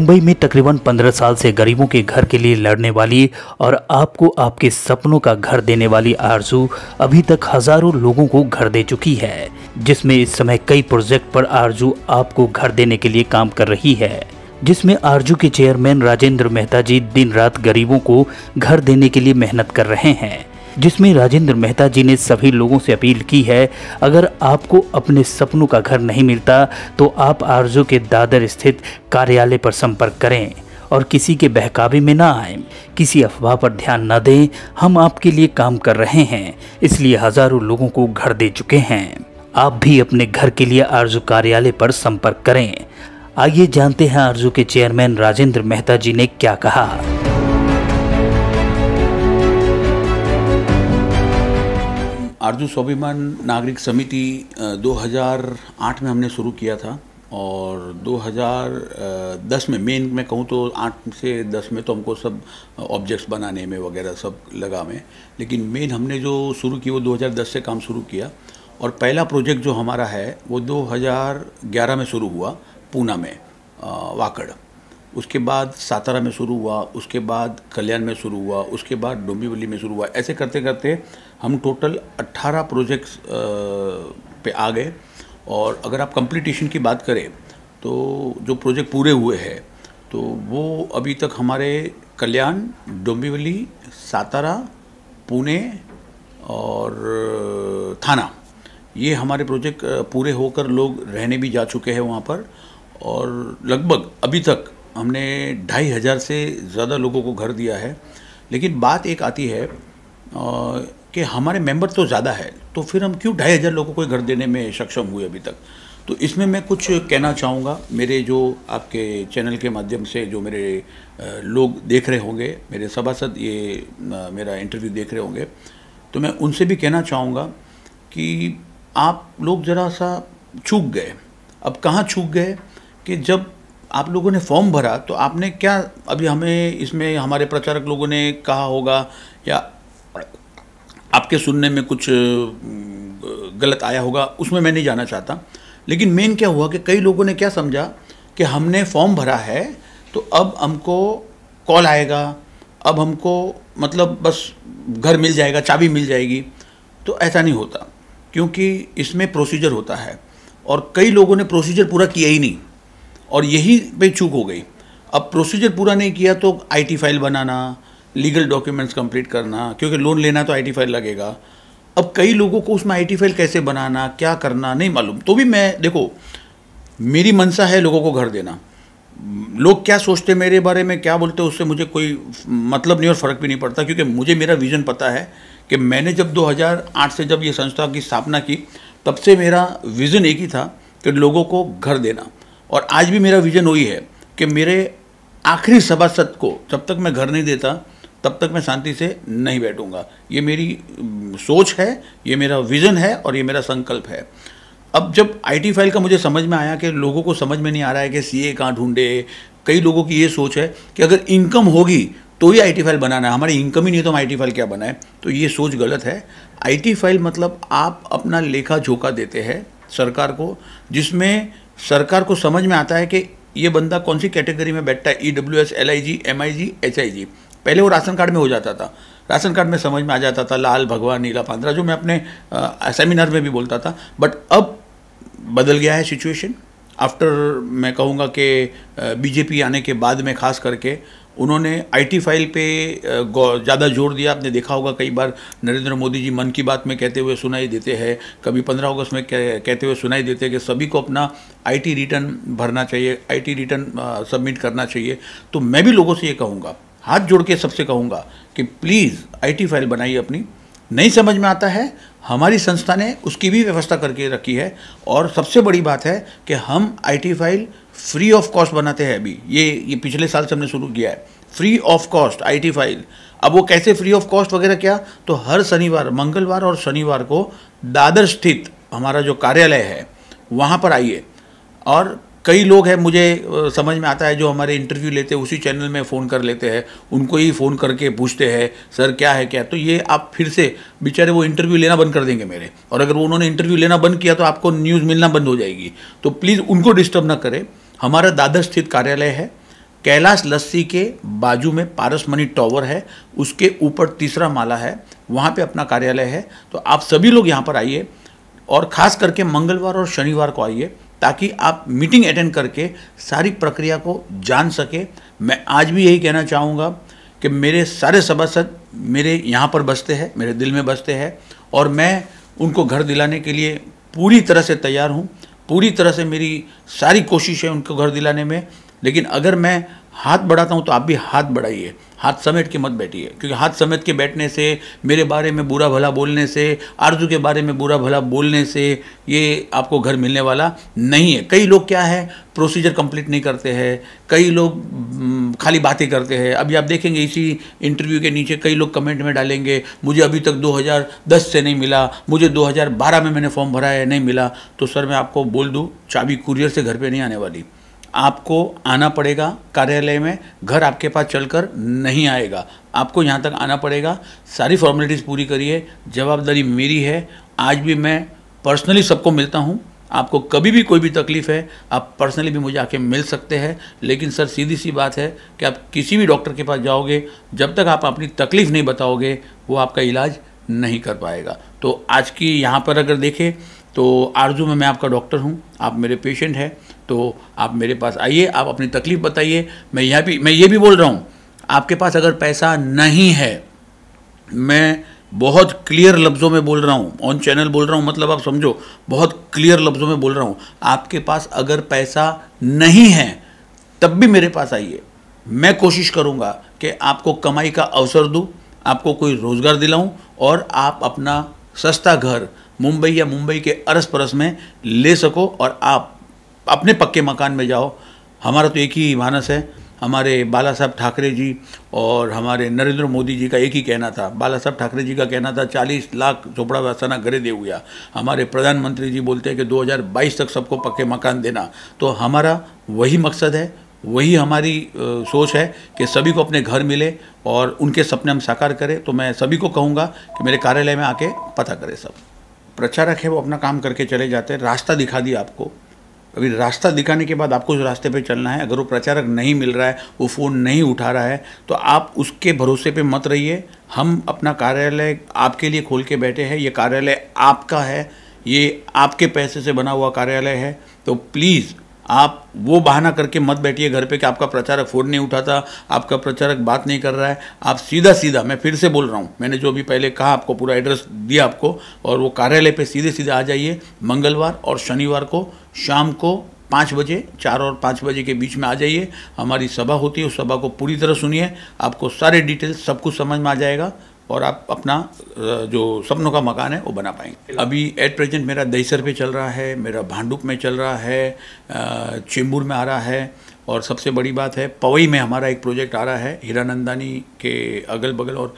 मुंबई में तकरीबन 15 साल से गरीबों के घर के लिए लड़ने वाली और आपको आपके सपनों का घर देने वाली आरजू अभी तक हजारों लोगों को घर दे चुकी है, जिसमें इस समय कई प्रोजेक्ट पर आरजू आपको घर देने के लिए काम कर रही है, जिसमें आरजू के चेयरमैन राजेंद्र मेहता जी दिन रात गरीबों को घर देने के लिए मेहनत कर रहे हैं। जिसमें राजेंद्र मेहता जी ने सभी लोगों से अपील की है, अगर आपको अपने सपनों का घर नहीं मिलता तो आप आरजू के दादर स्थित कार्यालय पर संपर्क करें और किसी के बहकावे में ना आए, किसी अफवाह पर ध्यान न दें। हम आपके लिए काम कर रहे हैं, इसलिए हजारों लोगों को घर दे चुके हैं। आप भी अपने घर के लिए आरजू कार्यालय पर संपर्क करें। आइए जानते हैं आरजू के चेयरमैन राजेंद्र मेहता जी ने क्या कहा। आरजू स्वाभिमान नागरिक समिति 2008 में हमने शुरू किया था और 2010 में मेन मैं कहूँ तो 8 से 10 में तो हमको सब ऑब्जेक्ट्स बनाने में वगैरह सब लगा में, लेकिन मेन हमने जो शुरू की वो 2010 से काम शुरू किया। और पहला प्रोजेक्ट जो हमारा है वो 2011 में शुरू हुआ पूना में वाकड़, उसके बाद सातारा में शुरू हुआ, उसके बाद कल्याण में शुरू हुआ, उसके बाद डोंबिवली में शुरू हुआ। ऐसे करते करते हम टोटल 18 प्रोजेक्ट्स पे आ गए। और अगर आप कंप्लीटेशन की बात करें तो जो प्रोजेक्ट पूरे हुए हैं तो वो अभी तक हमारे कल्याण, डोंबिवली, सातारा, पुणे और थाना, ये हमारे प्रोजेक्ट पूरे होकर लोग रहने भी जा चुके हैं वहाँ पर। और लगभग अभी तक हमने 2500 से ज़्यादा लोगों को घर दिया है। लेकिन बात एक आती है कि हमारे मेंबर तो ज़्यादा है, तो फिर हम क्यों 2500 लोगों को घर देने में सक्षम हुए अभी तक। तो इसमें मैं कुछ कहना चाहूँगा। मेरे जो आपके चैनल के माध्यम से जो मेरे लोग देख रहे होंगे, मेरे सभासद ये मेरा इंटरव्यू देख रहे होंगे, तो मैं उनसे भी कहना चाहूँगा कि आप लोग ज़रा सा चूक गए। अब कहाँ चूक गए कि जब आप लोगों ने फॉर्म भरा तो आपने क्या, अभी हमें इसमें हमारे प्रचारक लोगों ने कहा होगा या आपके सुनने में कुछ गलत आया होगा, उसमें मैं नहीं जाना चाहता। लेकिन मेन क्या हुआ कि कई लोगों ने क्या समझा कि हमने फॉर्म भरा है तो अब हमको कॉल आएगा, अब हमको मतलब बस घर मिल जाएगा, चाबी मिल जाएगी। तो ऐसा नहीं होता, क्योंकि इसमें प्रोसीजर होता है और कई लोगों ने प्रोसीजर पूरा किया ही नहीं और यही पे चूक हो गई। अब प्रोसीजर पूरा नहीं किया तो IT file banana, legal documents complete करना, क्योंकि लोन लेना तो आईटी फाइल लगेगा। अब कई लोगों को उसमें आईटी फाइल कैसे बनाना, क्या करना नहीं मालूम। तो भी मैं देखो, मेरी मनसा है लोगों को घर देना। लोग क्या सोचते मेरे बारे में, क्या बोलते, उससे मुझे कोई मतलब नहीं और फ़र्क भी नहीं पड़ता, क्योंकि मुझे मेरा विज़न पता है कि मैंने जब 2008 से जब ये संस्था की स्थापना की तब से मेरा विज़न एक ही था कि लोगों को घर देना। और आज भी मेरा विज़न वही है कि मेरे आखिरी सभासद को जब तक मैं घर नहीं देता तब तक मैं शांति से नहीं बैठूंगा। ये मेरी सोच है, ये मेरा विज़न है और ये मेरा संकल्प है। अब जब आईटी फाइल का मुझे समझ में आया कि लोगों को समझ में नहीं आ रहा है कि सीए कहाँ ढूंढे। कई लोगों की ये सोच है कि अगर इनकम होगी तो ही आईटी फाइल बनाना है, हमारी इनकम ही नहीं तो हम आईटी फाइल क्या बनाए। तो ये सोच गलत है। आईटी फाइल मतलब आप अपना लेखा जोखा देते हैं सरकार को, जिसमें सरकार को समझ में आता है कि ये बंदा कौन सी कैटेगरी में बैठता है, EWS, LIG, MIG, HIG। पहले वो राशन कार्ड में हो जाता था, राशन कार्ड में समझ में आ जाता था लाल, भगवा, नीला, पांद्रा, जो मैं अपने सेमिनार में भी बोलता था। बट अब बदल गया है सिचुएशन। आफ्टर मैं कहूँगा कि बीजेपी आने के बाद में खास करके उन्होंने आईटी फाइल पे ज़्यादा जोर दिया। आपने देखा होगा कई बार नरेंद्र मोदी जी मन की बात में कहते हुए सुनाई देते हैं, कभी 15 अगस्त में कहते हुए सुनाई देते हैं कि सभी को अपना आईटी रिटर्न भरना चाहिए, आईटी रिटर्न सबमिट करना चाहिए। तो मैं भी लोगों से ये कहूँगा, हाथ जोड़ के सबसे कहूँगा कि प्लीज़ आईटी फाइल बनाइए अपनी। नहीं समझ में आता है, हमारी संस्था ने उसकी भी व्यवस्था करके रखी है। और सबसे बड़ी बात है कि हम IT file free of cost बनाते हैं। अभी ये पिछले साल से हमने शुरू किया है, free of cost IT file. अब वो कैसे फ्री ऑफ कॉस्ट वगैरह क्या, तो हर शनिवार, मंगलवार और शनिवार को दादर स्थित हमारा जो कार्यालय है वहाँ पर आइए। और कई लोग हैं, मुझे समझ में आता है, जो हमारे इंटरव्यू लेते हैं उसी चैनल में फ़ोन कर लेते हैं, उनको ही फ़ोन करके पूछते हैं सर क्या है क्या। तो ये आप फिर से बेचारे वो इंटरव्यू लेना बंद कर देंगे मेरे, और अगर उन्होंने इंटरव्यू लेना बंद किया तो आपको न्यूज़ मिलना बंद हो जाएगी। तो प्लीज़ उनको डिस्टर्ब ना करें। हमारा दादर स्थित कार्यालय है, कैलाश लस्सी के बाजू में पारसमणि टॉवर है, उसके ऊपर तीसरा माला है, वहाँ पे अपना कार्यालय है। तो आप सभी लोग यहाँ पर आइए और ख़ास करके मंगलवार और शनिवार को आइए ताकि आप मीटिंग अटेंड करके सारी प्रक्रिया को जान सके। मैं आज भी यही कहना चाहूँगा कि मेरे सारे सभासद मेरे यहाँ पर बसते हैं, मेरे दिल में बसते हैं और मैं उनको घर दिलाने के लिए पूरी तरह से तैयार हूँ। पूरी तरह से मेरी सारी कोशिश है उनको घर दिलाने में। लेकिन अगर मैं हाथ बढ़ाता हूँ तो आप भी हाथ बढ़ाइए, हाथ समेट के मत बैठिए, क्योंकि हाथ समेट के बैठने से, मेरे बारे में बुरा भला बोलने से, आरजू के बारे में बुरा भला बोलने से ये आपको घर मिलने वाला नहीं है। कई लोग क्या है, प्रोसीजर कंप्लीट नहीं करते हैं, कई लोग खाली बातें करते हैं। अभी आप देखेंगे इसी इंटरव्यू के नीचे कई लोग कमेंट में डालेंगे मुझे अभी तक 2010 से नहीं मिला, मुझे 2012 में मैंने फॉर्म भरा है नहीं मिला। तो सर मैं आपको बोल दूँ, चाबी कुरियर से घर पर नहीं आने वाली, आपको आना पड़ेगा कार्यालय में, घर आपके पास चलकर नहीं आएगा, आपको यहाँ तक आना पड़ेगा। सारी फॉर्मेलिटीज़ पूरी करिए, जवाबदारी मेरी है। आज भी मैं पर्सनली सबको मिलता हूँ, आपको कभी भी कोई भी तकलीफ़ है आप पर्सनली भी मुझे आके मिल सकते हैं। लेकिन सर सीधी सी बात है कि आप किसी भी डॉक्टर के पास जाओगे, जब तक आप अपनी तकलीफ़ नहीं बताओगे वो आपका इलाज नहीं कर पाएगा। तो आज की यहाँ पर अगर देखें तो आरजू में मैं आपका डॉक्टर हूँ, आप मेरे पेशेंट हैं, तो आप मेरे पास आइए, आप अपनी तकलीफ़ बताइए। मैं ये भी बोल रहा हूँ, आपके पास अगर पैसा नहीं है, मैं बहुत क्लियर लफ्ज़ों में बोल रहा हूँ, ऑन चैनल बोल रहा हूँ, मतलब आप समझो, बहुत क्लियर लफ्ज़ों में बोल रहा हूँ, आपके पास अगर पैसा नहीं है तब भी मेरे पास आइए। मैं कोशिश करूँगा कि आपको कमाई का अवसर दूँ, आपको कोई रोज़गार दिलाऊँ और आप अपना सस्ता घर मुंबई या मुंबई के अरस परस में ले सको और आप अपने पक्के मकान में जाओ। हमारा तो एक ही मानस है, हमारे बाला साहब ठाकरे जी और हमारे नरेंद्र मोदी जी का एक ही कहना था। बाला साहब ठाकरे जी का कहना था 40 लाख झोपड़ा वासना घरे दे हुआ। हमारे प्रधानमंत्री जी बोलते हैं कि 2022 तक सबको पक्के मकान देना। तो हमारा वही मकसद है, वही हमारी सोच है कि सभी को अपने घर मिले और उनके सपने हम साकार करें। तो मैं सभी को कहूँगा कि मेरे कार्यालय में आके पता करें। सब प्रचारक है वो अपना काम करके चले जाते हैं, रास्ता दिखा दिया आपको। अभी रास्ता दिखाने के बाद आपको उस रास्ते पे चलना है। अगर वो प्रचारक नहीं मिल रहा है, वो फ़ोन नहीं उठा रहा है, तो आप उसके भरोसे पे मत रहिए। हम अपना कार्यालय आपके लिए खोल के बैठे हैं। ये कार्यालय आपका है, ये आपके पैसे से बना हुआ कार्यालय है। तो प्लीज़ आप वो बहाना करके मत बैठिए घर पे कि आपका प्रचारक फ़ोन नहीं उठाता, आपका प्रचारक बात नहीं कर रहा है। आप सीधा सीधा, मैं फिर से बोल रहा हूँ, मैंने जो अभी पहले कहा, आपको पूरा एड्रेस दिया आपको, और वो कार्यालय पे सीधे सीधे आ जाइए। मंगलवार और शनिवार को शाम को 5 बजे, 4 और 5 बजे के बीच में आ जाइए। हमारी सभा होती है, उस सभा को पूरी तरह सुनिए, आपको सारे डिटेल्स सब कुछ समझ में आ जाएगा और आप अपना जो सपनों का मकान है वो बना पाएंगे। अभी एट प्रेजेंट मेरा दहीसर पे चल रहा है, मेरा भांडुप में चल रहा है, चेंबूर में आ रहा है, और सबसे बड़ी बात है पवई में हमारा एक प्रोजेक्ट आ रहा है हीरानंदानी के अगल बगल और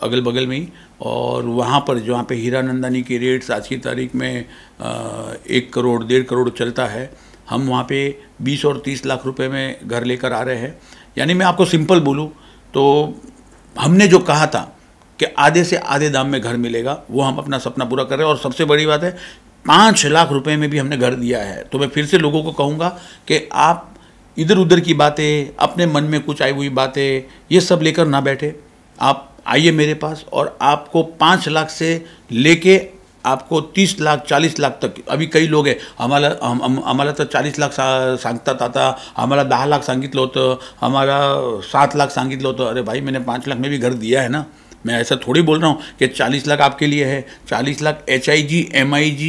अगल बगल में ही। और वहाँ पर जहाँ पे हीरानंदानी की रेट्स आज की तारीख में 1 करोड़ 1.5 करोड़ चलता है, हम वहाँ पे 20 और 30 लाख रुपए में घर लेकर आ रहे हैं। यानी मैं आपको सिंपल बोलूँ तो हमने जो कहा था कि आधे से आधे दाम में घर मिलेगा, वो हम अपना सपना पूरा कर रहे हैं। और सबसे बड़ी बात है 5 लाख रुपए में भी हमने घर दिया है। तो मैं फिर से लोगों को कहूँगा कि आप इधर उधर की बातें, अपने मन में कुछ आई हुई बातें, ये सब लेकर ना बैठे। आप आइए मेरे पास और आपको 5 लाख से लेके आपको 30 लाख 40 लाख तक, अभी काही लोक आहे आम्हाला तर 40 लाख सांगतात, आता आम्हाला 10 लाख सांगितलं होतं, आम्हाला 7 लाख सांगितलं होतं। अरे भाई, मैंने 5 लाख में भी घर दिया है ना। मैं ऐसा थोड़ी बोल रहा हूँ कि 40 लाख आपके लिए है। 40 लाख HIG, MIG,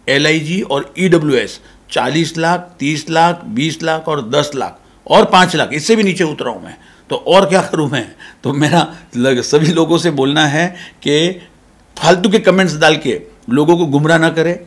LIG और EWS, 40 लाख, 30 लाख, 20 लाख और 10 लाख और 5 लाख, इससे भी नीचे उतरा हूँ मैं। तो और क्या करूँ मैं? तो मेरा सभी लोगों से बोलना है कि फालतू के कमेंट्स डाल के लोगों को गुमराह ना करें,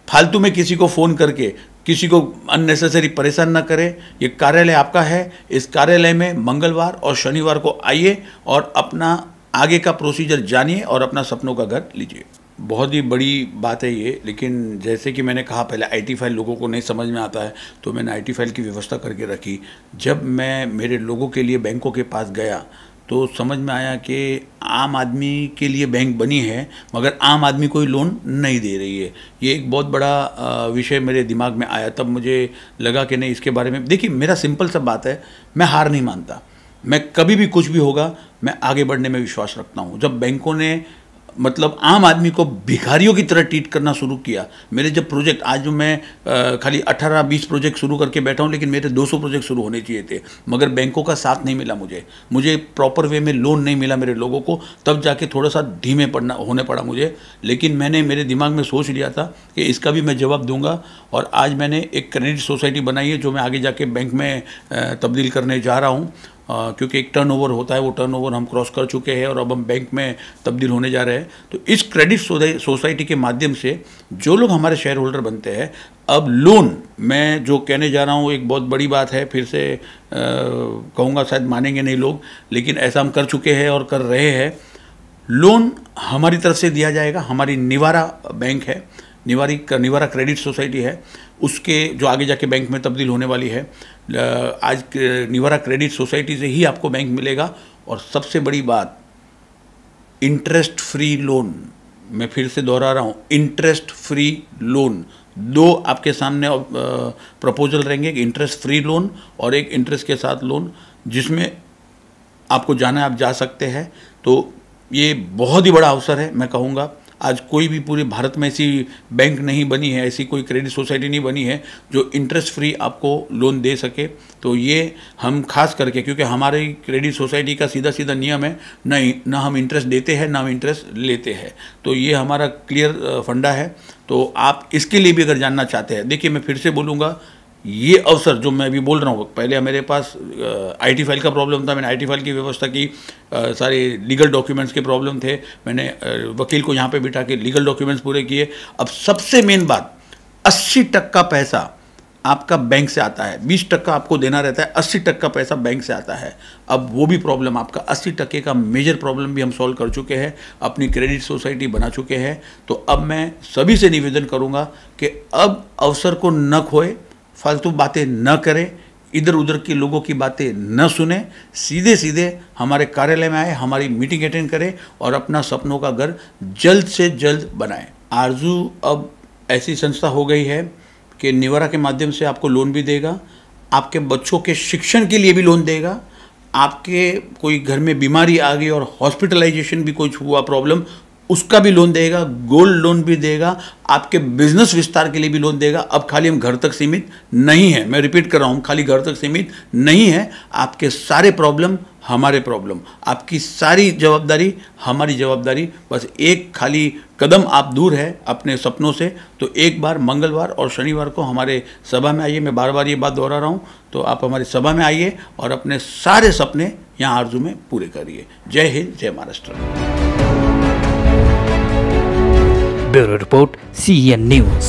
फालतू में किसी को फ़ोन करके किसी को अननेसेसरी परेशान ना करें। ये कार्यालय आपका है, इस कार्यालय में मंगलवार और शनिवार को आइए और अपना आगे का प्रोसीजर जानिए और अपना सपनों का घर लीजिए। बहुत ही बड़ी बात है ये, लेकिन जैसे कि मैंने कहा पहले, IT फाइल लोगों को नहीं समझ में आता है, तो मैंने IT फाइल की व्यवस्था करके रखी। जब मैं मेरे लोगों के लिए बैंकों के पास गया तो समझ में आया कि आम आदमी के लिए बैंक बनी है मगर आम आदमी कोई लोन नहीं दे रही है। ये एक बहुत बड़ा विषय मेरे दिमाग में आया। तब मुझे लगा कि नहीं, इसके बारे में देखिए, मेरा सिंपल सा बात है, मैं हार नहीं मानता। मैं कभी भी कुछ भी होगा, मैं आगे बढ़ने में विश्वास रखता हूँ। जब बैंकों ने मतलब आम आदमी को भिखारियों की तरह ट्रीट करना शुरू किया, मेरे जब प्रोजेक्ट, आज जो मैं खाली 18-20 प्रोजेक्ट शुरू करके बैठा हूँ, लेकिन मेरे 200 प्रोजेक्ट शुरू होने चाहिए थे, मगर बैंकों का साथ नहीं मिला मुझे प्रॉपर वे में लोन नहीं मिला मेरे लोगों को, तब जाके थोड़ा सा धीमे होने पड़ा मुझे। लेकिन मैंने मेरे दिमाग में सोच लिया था कि इसका भी मैं जवाब दूंगा, और आज मैंने एक क्रेडिट सोसाइटी बनाई है जो मैं आगे जाके बैंक में तब्दील करने जा रहा हूँ, क्योंकि एक टर्नओवर होता है, वो टर्नओवर हम क्रॉस कर चुके हैं और अब हम बैंक में तब्दील होने जा रहे हैं। तो इस क्रेडिट सोसाइटी के माध्यम से जो लोग हमारे शेयर होल्डर बनते हैं, अब लोन, मैं जो कहने जा रहा हूँ एक बहुत बड़ी बात है, फिर से कहूँगा शायद मानेंगे नहीं लोग, लेकिन ऐसा हम कर चुके हैं और कर रहे हैं। लोन हमारी तरफ से दिया जाएगा। हमारी निवारा बैंक है, निवारा क्रेडिट सोसाइटी है, उसके जो आगे जाके बैंक में तब्दील होने वाली है। आज निवारा क्रेडिट सोसाइटी से ही आपको बैंक मिलेगा। और सबसे बड़ी बात, इंटरेस्ट फ्री लोन। मैं फिर से दोहरा रहा हूँ, इंटरेस्ट फ्री लोन। दो आपके सामने प्रपोजल रहेंगे, एक इंटरेस्ट फ्री लोन और एक इंटरेस्ट के साथ लोन, जिसमें आपको जाना है, आप जा सकते हैं। तो ये बहुत ही बड़ा अवसर है। मैं कहूँगा आज कोई भी पूरे भारत में ऐसी बैंक नहीं बनी है, ऐसी कोई क्रेडिट सोसाइटी नहीं बनी है जो इंटरेस्ट फ्री आपको लोन दे सके। तो ये हम खास करके, क्योंकि हमारी क्रेडिट सोसाइटी का सीधा सीधा नियम है, नहीं ना हम इंटरेस्ट देते हैं ना हम इंटरेस्ट लेते हैं। तो ये हमारा क्लियर फंडा है। तो आप इसके लिए भी अगर जानना चाहते हैं, देखिए मैं फिर से बोलूँगा, ये अवसर जो मैं अभी बोल रहा हूँ, पहले मेरे पास आईटी फाइल का प्रॉब्लम था, मैंने आईटी फाइल की व्यवस्था की, सारे लीगल डॉक्यूमेंट्स के प्रॉब्लम थे, मैंने वकील को यहाँ पे बिठा के लीगल डॉक्यूमेंट्स पूरे किए। अब सबसे मेन बात, 80% पैसा आपका बैंक से आता है, 20% आपको देना रहता है, 80% पैसा बैंक से आता है। अब वो भी प्रॉब्लम, आपका 80% का मेजर प्रॉब्लम भी हम सॉल्व कर चुके हैं, अपनी क्रेडिट सोसाइटी बना चुके हैं। तो अब मैं सभी से निवेदन करूँगा कि अब अवसर को न खोए, फालतू बातें न करें, इधर उधर के लोगों की बातें न सुने, सीधे सीधे हमारे कार्यालय में आए, हमारी मीटिंग अटेंड करें और अपना सपनों का घर जल्द से जल्द बनाएं। आरजू अब ऐसी संस्था हो गई है कि निवारा के माध्यम से आपको लोन भी देगा, आपके बच्चों के शिक्षण के लिए भी लोन देगा, आपके कोई घर में बीमारी आ गई और हॉस्पिटलाइजेशन भी कुछ हुआ प्रॉब्लम, उसका भी लोन देगा, गोल्ड लोन भी देगा, आपके बिजनेस विस्तार के लिए भी लोन देगा। अब खाली हम घर तक सीमित नहीं है, मैं रिपीट कर रहा हूँ, खाली घर तक सीमित नहीं है। आपके सारे प्रॉब्लम हमारे प्रॉब्लम, आपकी सारी जवाबदारी हमारी जवाबदारी। बस एक खाली कदम आप दूर है अपने सपनों से। तो एक बार मंगलवार और शनिवार को हमारे सभा में आइए, मैं बार बार ये बात दोहरा रहा हूँ, तो आप हमारी सभा में आइए और अपने सारे सपने यहाँ आरजू में पूरे करिए। जय हिंद, जय Maharashtra. Bureau report, CN news.